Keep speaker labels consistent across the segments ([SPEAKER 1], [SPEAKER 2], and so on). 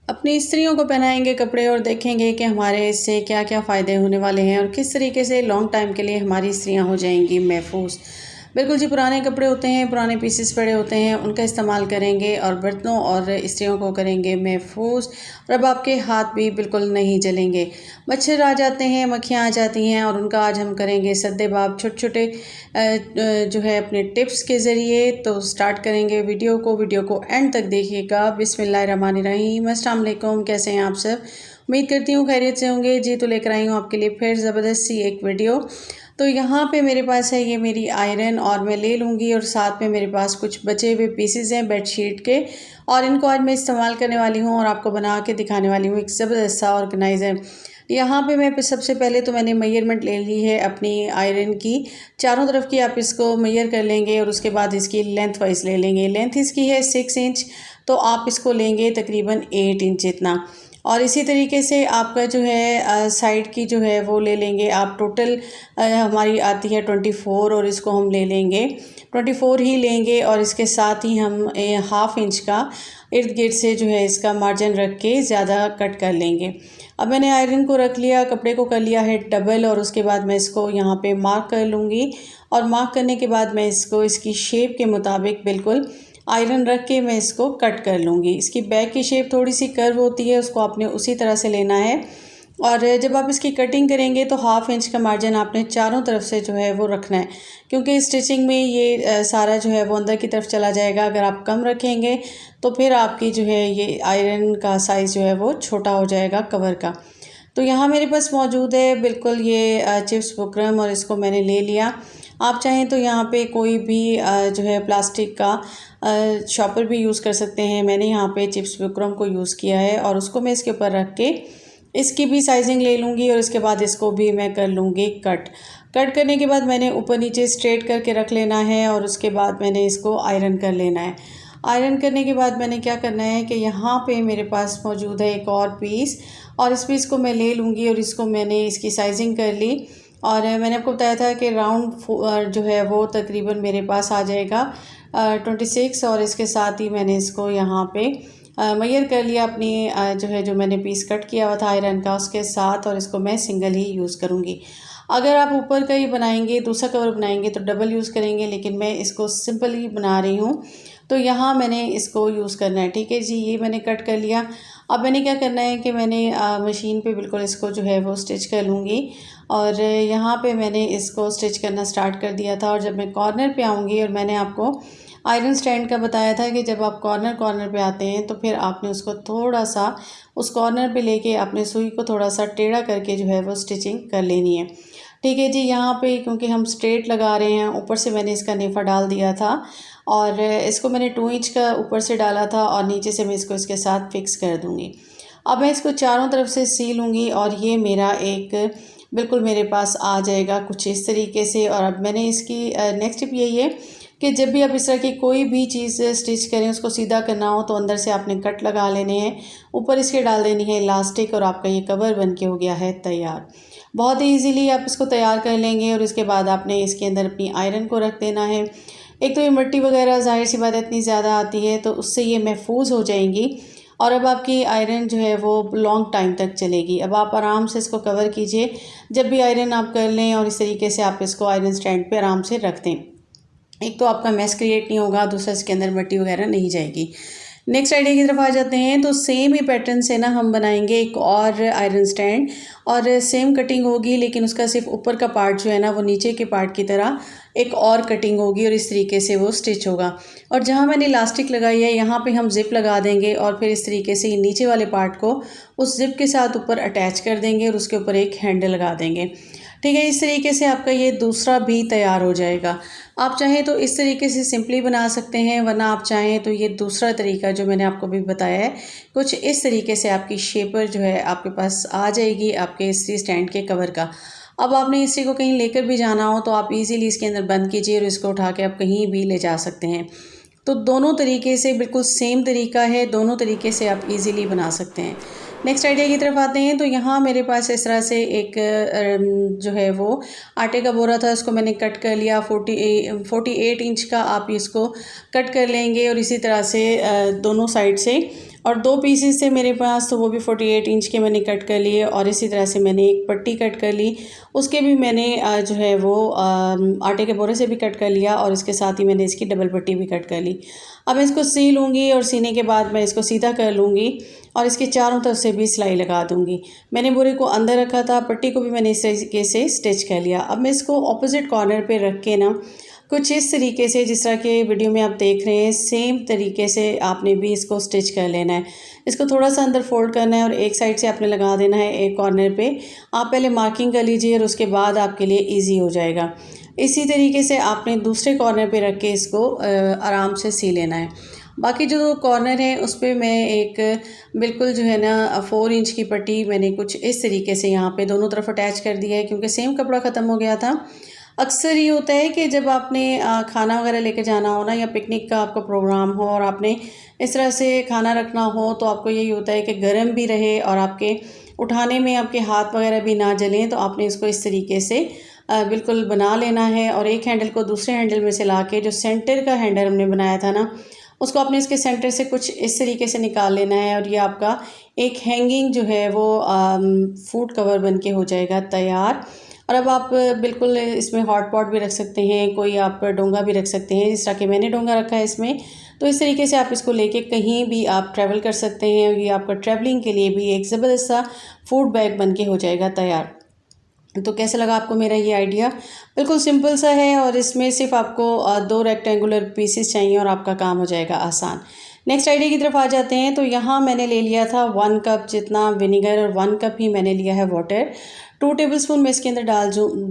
[SPEAKER 1] अपनी स्त्रियों को पहनाएंगे कपड़े और देखेंगे कि हमारे इससे क्या क्या फ़ायदे होने वाले हैं और किस तरीके से लॉन्ग टाइम के लिए हमारी स्त्रियां हो जाएंगी महफूज। बिल्कुल जी, पुराने कपड़े होते हैं, पुराने पीसेस पड़े होते हैं, उनका इस्तेमाल करेंगे और बर्तनों और स्त्रियों को करेंगे महफूज। और अब आपके हाथ भी बिल्कुल नहीं जलेंगे। मच्छर आ जाते हैं, मक्खियाँ आ जाती हैं और उनका आज हम करेंगे सद्देबाब छोटे छोटे जो है अपने टिप्स के ज़रिए। तो स्टार्ट करेंगे वीडियो को एंड तक देखिएगा। बिस्मिल्लाहिर्रहमानिर्रहीम। अस्सलाम वालेकुम, कैसे हैं आप सब? उम्मीद करती हूँ खैरियत से होंगे जी। तो लेकर आई हूँ आपके लिए फिर ज़बरदस्त सी एक वीडियो। तो यहाँ पे मेरे पास है ये मेरी आयरन और मैं ले लूँगी और साथ में मेरे पास कुछ बचे हुए पीसेस हैं बेडशीट के और इनको आज मैं इस्तेमाल करने वाली हूँ और आपको बना के दिखाने वाली हूँ एक ज़बरदस्त सा ऑर्गेनाइज़र। यहाँ पे मैं सबसे पहले तो मैंने मेजरमेंट ले ली है अपनी आयरन की। चारों तरफ की आप इसको मेजर कर लेंगे और उसके बाद इसकी लेंथ वाइज ले लेंगे। लेंथ इसकी है 6 इंच, तो आप इसको लेंगे तकरीबन 8 इंच इतना। और इसी तरीके से आपका जो है साइड की जो है वो ले लेंगे आप। टोटल हमारी आती है 24 और इसको हम ले लेंगे 24 ही लेंगे और इसके साथ ही हम हाफ इंच का इर्द गिर्द से जो है इसका मार्जिन रख के ज़्यादा कट कर लेंगे। अब मैंने आयरन को रख लिया, कपड़े को कर लिया है डबल और उसके बाद मैं इसको यहाँ पे मार्क कर लूँगी और मार्क करने के बाद मैं इसको इसकी शेप के मुताबिक बिल्कुल आयरन रख के मैं इसको कट कर लूँगी। इसकी बैक की शेप थोड़ी सी कर्व होती है, उसको आपने उसी तरह से लेना है। और जब आप इसकी कटिंग करेंगे तो हाफ इंच का मार्जिन आपने चारों तरफ से जो है वो रखना है, क्योंकि स्टिचिंग में ये सारा जो है वो अंदर की तरफ चला जाएगा। अगर आप कम रखेंगे तो फिर आपकी जो है ये आयरन का साइज़ जो है वो छोटा हो जाएगा कवर का। तो यहाँ मेरे पास मौजूद है बिल्कुल ये चिप्स बुकरम और इसको मैंने ले लिया। आप चाहें तो यहाँ पे कोई भी जो है प्लास्टिक का शॉपर भी यूज़ कर सकते हैं। मैंने यहाँ पे चिप्स बुकरम को यूज़ किया है और उसको मैं इसके ऊपर रख के इसकी भी साइजिंग ले लूँगी और इसके बाद इसको भी मैं कर लूँगी कट। कट करने के बाद मैंने ऊपर नीचे स्ट्रेट करके रख लेना है और उसके बाद मैंने इसको आयरन कर लेना है। आयरन करने के बाद मैंने क्या करना है कि यहाँ पे मेरे पास मौजूद है एक और पीस और इस पीस को मैं ले लूँगी और इसको मैंने इसकी साइजिंग कर ली। और मैंने आपको बताया था कि राउंड जो है वो तकरीबन मेरे पास आ जाएगा 26 और इसके साथ ही मैंने इसको यहाँ पे मेजर कर लिया अपनी जो मैंने पीस कट किया हुआ था आयरन का उसके साथ, और इसको मैं सिंगल ही यूज़ करूँगी। अगर आप ऊपर का ही बनाएंगे, दूसरा कवर बनाएंगे तो डबल यूज़ करेंगे, लेकिन मैं इसको सिंपल ही बना रही हूँ तो यहाँ मैंने इसको यूज़ करना है। ठीक है जी, ये मैंने कट कर लिया। अब मैंने क्या करना है कि मैंने मशीन पे बिल्कुल इसको जो है वो स्टिच कर लूँगी और यहाँ पे मैंने इसको स्टिच करना स्टार्ट कर दिया था। और जब मैं कॉर्नर पे आऊँगी, और मैंने आपको आयरन स्टैंड का बताया था कि जब आप कॉर्नर पे आते हैं तो फिर आपने उसको थोड़ा सा उस कॉर्नर पे लेके अपने सुई को थोड़ा सा टेढ़ा करके जो है वो स्टिचिंग कर लेनी है। ठीक है जी, यहाँ पे क्योंकि हम स्ट्रेट लगा रहे हैं, ऊपर से मैंने इसका नेफा डाल दिया था और इसको मैंने 2 इंच का ऊपर से डाला था और नीचे से मैं इसको इसके साथ फिक्स कर दूँगी। अब मैं इसको चारों तरफ से सी लूँगी और ये मेरा एक बिल्कुल मेरे पास आ जाएगा कुछ इस तरीके से। और अब मैंने इसकी नेक्स्ट टिप यही है कि जब भी आप इस तरह की कोई भी चीज़ स्टिच करें, उसको सीधा करना हो तो अंदर से आपने कट लगा लेने हैं, ऊपर इसके डाल देनी है इलास्टिक और आपका ये कवर बन के हो गया है तैयार। बहुत ही ईजीली आप इसको तैयार कर लेंगे और इसके बाद आपने इसके अंदर अपनी आयरन को रख देना है। एक तो ये मिट्टी वगैरह ज़ाहिर सी बात है इतनी ज़्यादा आती है तो उससे ये महफूज हो जाएंगी और अब आपकी आयरन जो है वो लॉन्ग टाइम तक चलेगी। अब आप आराम से इसको कवर कीजिए जब भी आयरन आप कर लें और इस तरीके से आप इसको आयरन स्टैंड पे आराम से रख दें। एक तो आपका मैस क्रिएट नहीं होगा, दूसरा इसके अंदर मिट्टी वगैरह नहीं जाएगी। नेक्स्ट आइडिया की तरफ आ जाते हैं। तो सेम ही पैटर्न से ना हम बनाएंगे एक और आयरन स्टैंड और सेम कटिंग होगी, लेकिन उसका सिर्फ ऊपर का पार्ट जो है ना वो नीचे के पार्ट की तरह एक और कटिंग होगी और इस तरीके से वो स्टिच होगा। और जहाँ मैंने इलास्टिक लगाई है यहाँ पे हम जिप लगा देंगे और फिर इस तरीके से नीचे वाले पार्ट को उस जिप के साथ ऊपर अटैच कर देंगे और उसके ऊपर एक हैंडल लगा देंगे। ठीक है, इस तरीके से आपका ये दूसरा भी तैयार हो जाएगा। आप चाहें तो इस तरीके से सिंपली बना सकते हैं, वरना आप चाहें तो ये दूसरा तरीका जो मैंने आपको भी बताया है कुछ इस तरीके से आपकी शेपर जो है आपके पास आ जाएगी आपके इस्त्री स्टैंड के कवर का। अब आपने इस्त्री को कहीं लेकर भी जाना हो तो आप इजीली इसके अंदर बंद कीजिए और इसको उठा के आप कहीं भी ले जा सकते हैं। तो दोनों तरीके से बिल्कुल सेम तरीका है, दोनों तरीके से आप इजीली बना सकते हैं। नेक्स्ट आइडिया की तरफ आते हैं। तो यहाँ मेरे पास इस तरह से एक जो है वो आटे का बोरा था, उसको मैंने कट कर लिया। 48 इंच का आप इसको कट कर लेंगे और इसी तरह से दोनों साइड से और 2 पीसेस थे मेरे पास, तो वो भी 48 इंच के मैंने कट कर लिए। और इसी तरह से मैंने एक पट्टी कट कर ली, उसके भी मैंने जो है वो आटे के बोरे से भी कट कर लिया, और इसके साथ ही मैंने इसकी डबल पट्टी भी कट कर ली। अब मैं इसको सी लूँगी, और सीने के बाद मैं इसको सीधा कर लूँगी और इसके चारों तरफ से भी सिलाई लगा दूँगी। मैंने बोरे को अंदर रखा था, पट्टी को भी मैंने इस तरीके से स्टिच कर लिया। अब मैं इसको ऑपोजिट कॉर्नर पे रख के ना कुछ इस तरीके से, जिस तरह के वीडियो में आप देख रहे हैं, सेम तरीके से आपने भी इसको स्टिच कर लेना है। इसको थोड़ा सा अंदर फोल्ड करना है और एक साइड से आपने लगा देना है एक कॉर्नर पे। आप पहले मार्किंग कर लीजिए और उसके बाद आपके लिए ईजी हो जाएगा। इसी तरीके से आपने दूसरे कॉर्नर पे रख के इसको आराम से सी लेना है। बाकी जो कॉर्नर है उस पर मैं एक बिल्कुल जो है ना 4 इंच की पट्टी मैंने कुछ इस तरीके से यहाँ पे दोनों तरफ अटैच कर दिया है, क्योंकि सेम कपड़ा ख़त्म हो गया था। अक्सर ये होता है कि जब आपने खाना वगैरह लेके जाना हो ना, या पिकनिक का आपका प्रोग्राम हो और आपने इस तरह से खाना रखना हो, तो आपको यही होता है कि गर्म भी रहे और आपके उठाने में आपके हाथ वगैरह भी ना जलें। तो आपने इसको इस तरीके से बिल्कुल बना लेना है, और एक हैंडल को दूसरे हैंडल में से ला के, जो सेंटर का हैंडल हमने बनाया था ना, उसको आपने इसके सेंटर से कुछ इस तरीके से निकाल लेना है। और ये आपका एक हैंगिंग जो है वो फूड कवर बन के हो जाएगा तैयार। और अब आप बिल्कुल इसमें हॉट पॉट भी रख सकते हैं, कोई आप डोंगा भी रख सकते हैं, जिस तरह कि मैंने डोंगा रखा है इसमें। तो इस तरीके से आप इसको लेके कहीं भी आप ट्रैवल कर सकते हैं, और ये आपका ट्रैवलिंग के लिए भी एक ज़बरदस्त सा फूड बैग बन के हो जाएगा तैयार। तो कैसा लगा आपको मेरा ये आइडिया? बिल्कुल सिंपल सा है, और इसमें सिर्फ आपको 2 रेक्टेंगुलर पीसेस चाहिए और आपका काम हो जाएगा आसान। नेक्स्ट आइडिया की तरफ आ जाते हैं। तो यहाँ मैंने ले लिया था 1 कप जितना विनेगर, और 1 कप ही मैंने लिया है वाटर। 2 टेबलस्पून मैं इसके अंदर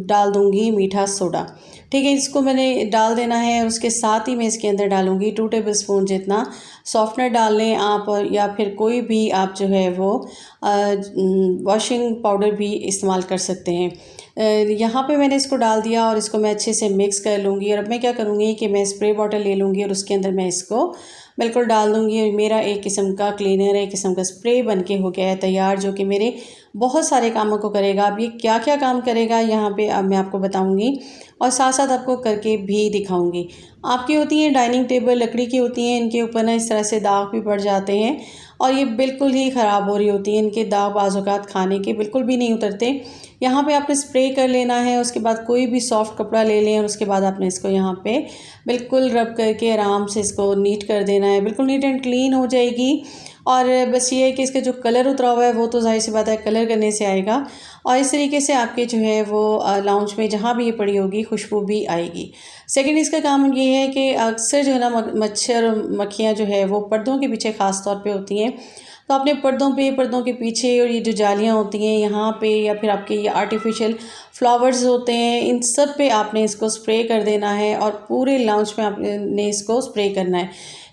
[SPEAKER 1] डाल दूँगी मीठा सोडा। ठीक है, इसको मैंने डाल देना है, और उसके साथ ही मैं इसके अंदर डालूँगी 2 टेबलस्पून जितना सॉफ्टनर डाल लें आप, या फिर कोई भी आप जो है वो वॉशिंग पाउडर भी इस्तेमाल कर सकते हैं। यहाँ पे मैंने इसको डाल दिया, और इसको मैं अच्छे से मिक्स कर लूँगी। और अब मैं क्या करूँगी कि मैं स्प्रे बॉटल ले लूँगी, और उसके अंदर मैं इसको बिल्कुल डाल दूँगी, और मेरा एक किस्म का क्लीनर, एक किस्म का स्प्रे बन के हो गया है तैयार, जो कि मेरे बहुत सारे कामों को करेगा। अब ये क्या क्या काम करेगा यहाँ पे अब मैं आपको बताऊँगी, और साथ साथ आपको करके भी दिखाऊँगी। आपकी होती हैं डाइनिंग टेबल लकड़ी की होती हैं, इनके ऊपर ना इस तरह से दाग भी पड़ जाते हैं, और ये बिल्कुल ही ख़राब हो रही होती हैं। इनके दाग बाज़ औक़ात खाने के बिल्कुल भी नहीं उतरते। यहाँ पे आपने स्प्रे कर लेना है, उसके बाद कोई भी सॉफ्ट कपड़ा ले लें, और उसके बाद आपने इसको यहाँ पे बिल्कुल रब करके आराम से इसको नीट कर देना है। बिल्कुल नीट एंड क्लीन हो जाएगी। और बस ये है कि इसका जो कलर उतरा हुआ है वो तो ज़ाहिर सी बात है कलर करने से आएगा, और इस तरीके से आपके जो है वो लाउंज में जहाँ भी ये पड़ी होगी खुशबू भी आएगी। सेकंड इसका काम ये है कि अक्सर जो है ना मच्छर और मक्खियाँ जो है वो पर्दों के पीछे ख़ास तौर पे होती हैं। तो अपने पर्दों के पीछे, और ये जो जालियाँ होती हैं यहाँ पे, या फिर आपके ये आर्टिफिशियल फ्लावर्स होते हैं, इन सब पे आपने इसको स्प्रे कर देना है, और पूरे लाउंज में आपने इसको स्प्रे करना है।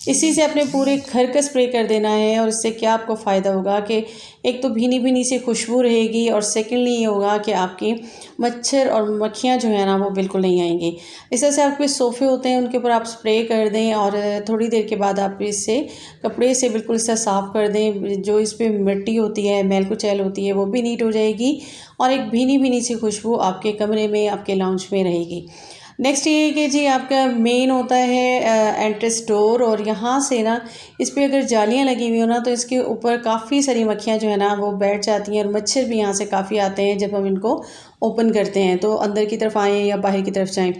[SPEAKER 1] इसी से अपने पूरे घर का स्प्रे कर देना है। और इससे क्या आपको फ़ायदा होगा कि एक तो भीनी भीनी सी खुशबू रहेगी, और सेकेंडली ये होगा कि आपकी मच्छर और मक्खियाँ जो है ना वो बिल्कुल नहीं आएंगी। इस तरह से आपके सोफ़े होते हैं उनके ऊपर आप स्प्रे कर दें, और थोड़ी देर के बाद आप इससे कपड़े से बिल्कुल इसे साफ़ कर दें। जो इस पर मिट्टी होती है, मैल कुचैल होती है, वो भी नीट हो जाएगी, और एक भीनी भीनी सी खुशबू आपके कमरे में, आपके लाउंज में रहेगी। नेक्स्ट ये है कि जी आपका मेन होता है एंट्रेंस डोर, और यहाँ से ना इस पे अगर जालियाँ लगी हुई हो ना, तो इसके ऊपर काफ़ी सारी मक्खियाँ जो है ना वो बैठ जाती हैं, और मच्छर भी यहाँ से काफ़ी आते हैं जब हम इनको ओपन करते हैं, तो अंदर की तरफ आएँ या बाहर की तरफ जाएँ।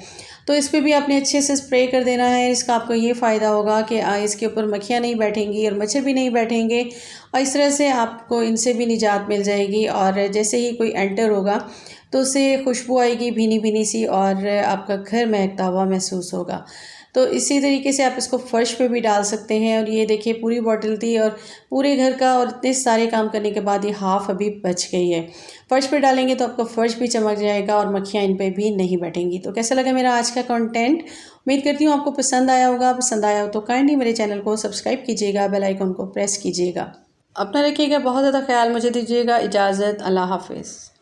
[SPEAKER 1] तो इस पर भी आपने अच्छे से स्प्रे कर देना है। इसका आपको ये फ़ायदा होगा कि इसके ऊपर मक्खियाँ नहीं बैठेंगी और मच्छर भी नहीं बैठेंगे, और इस तरह से आपको इनसे भी निजात मिल जाएगी। और जैसे ही कोई एंटर होगा तो उससे खुशबू आएगी भीनी भीनी सी, और आपका घर महकता हुआ महसूस होगा। तो इसी तरीके से आप इसको फ़र्श पे भी डाल सकते हैं। और ये देखिए पूरी बॉटल थी, और पूरे घर का, और इतने सारे काम करने के बाद ये हाफ़ अभी बच गई है। फ़र्श पे डालेंगे तो आपका फ़र्श भी चमक जाएगा, और मक्खियाँ इन पे भी नहीं बैठेंगी। तो कैसा लगा मेरा आज का कंटेंट? उम्मीद करती हूँ आपको पसंद आया होगा। पसंद आया हो तो काइंडली मेरे चैनल को सब्सक्राइब कीजिएगा, बेल आइकन को प्रेस कीजिएगा। अपना रखिएगा बहुत ज़्यादा ख्याल, मुझे दीजिएगा इजाज़त। अल्लाह हाफ़िज़।